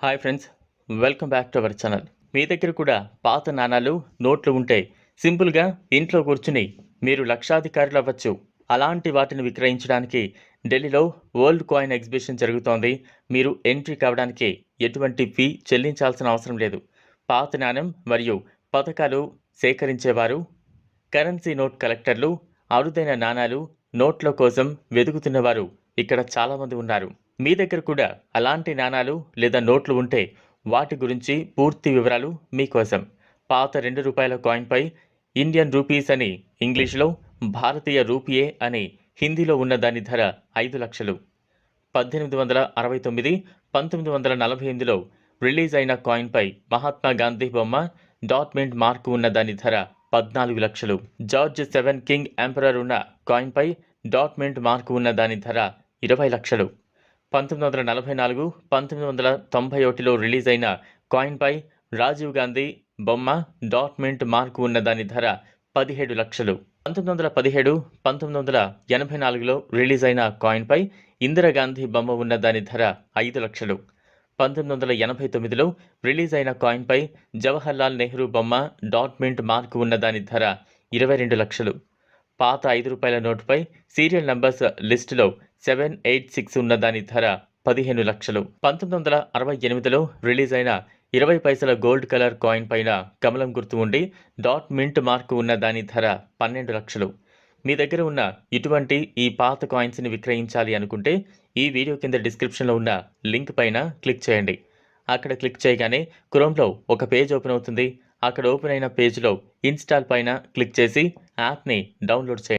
Hi friends, welcome back to our channel. మీ దగ్గర కూడా పాత నాణాలు, నోట్లు ఉంటే సింపుల్గా ఇంట్లో కూర్చుని మీరు లక్షాధికారులు అవ్వచ్చు. అలాంటి వాటిని విక్రయించడానికి ఢిల్లీలో వరల్డ్ కాయిన్ ఎగ్జిబిషన్ జరుగుతోంది. మీరు ఎంట్రీ కావడానికి ఎటువంటి ఫీ చెల్లించాల్సిన అవసరం లేదు. పాత నాణెం మరియు పథకాలు సేకరించేవారు, కరెన్సీ నోట్ కలెక్టర్లు, అరుదైన నాణాలు, నోట్ల కోసం వెతుకుతున్నవారు ఇక్కడ చాలామంది ఉన్నారు. మీ దగ్గర కూడా అలాంటి నాణాలు లేదా నోట్లు ఉంటే వాటి గురించి పూర్తి వివరాలు మీకోసం. పాత ₹2 కాయిన్పై ఇండియన్ రూపీస్ అని ఇంగ్లీష్లో, భారతీయ రూపియే అని హిందీలో ఉన్న దాని ధర 5 లక్షలు. 1869, 1948లో రిలీజ్ అయిన కాయిన్పై మహాత్మా గాంధీ బొమ్మ, డాట్మెంట్ మార్కు ఉన్న దాని ధర 14 లక్షలు. జార్జ్ 7 కింగ్ ఎంపరర్ ఉన్న కాయిన్పై డాట్మెంట్ మార్కు ఉన్న దాని ధర 20 లక్షలు. 1944, 1991లో రిలీజ్ అయిన కాయిన్పై రాజీవ్ గాంధీ బొమ్మ, డాట్మెంట్ మార్కు ఉన్న దాని ధర 17 లక్షలు. 1917, 1984లో రిలీజ్ అయిన కాయిన్పై ఇందిరాగాంధీ బొమ్మ ఉన్న దాని ధర 5 లక్షలు. 1989లో రిలీజ్ అయిన కాయిన్పై జవహర్లాల్ నెహ్రూ బొమ్మ, డాట్మెంట్ మార్కు ఉన్న దాని ధర 22 లక్షలు. పాత ₹5 నోటుపై సీరియల్ నంబర్స్ లిస్టులో 786 ఉన్న దాని ధర 15 లక్షలు. 1968లో రిలీజ్ అయిన 20 పైసల గోల్డ్ కలర్ కాయిన్ పైన కమలం గుర్తు ఉండి డాట్ మింట్ మార్కు ఉన్న దాని ధర 12 లక్షలు. మీ దగ్గర ఉన్న ఇటువంటి ఈ పాత కాయిన్స్ని విక్రయించాలి అనుకుంటే ఈ వీడియో కింద డిస్క్రిప్షన్లో ఉన్న లింక్ పైన క్లిక్ చేయండి. అక్కడ క్లిక్ చేయగానే క్రోమ్లో ఒక పేజ్ ఓపెన్ అవుతుంది. అక్కడ ఓపెన్ అయిన పేజ్లో ఇన్స్టాల్ పైన క్లిక్ చేసి యాప్ని డౌన్లోడ్ చేయండి.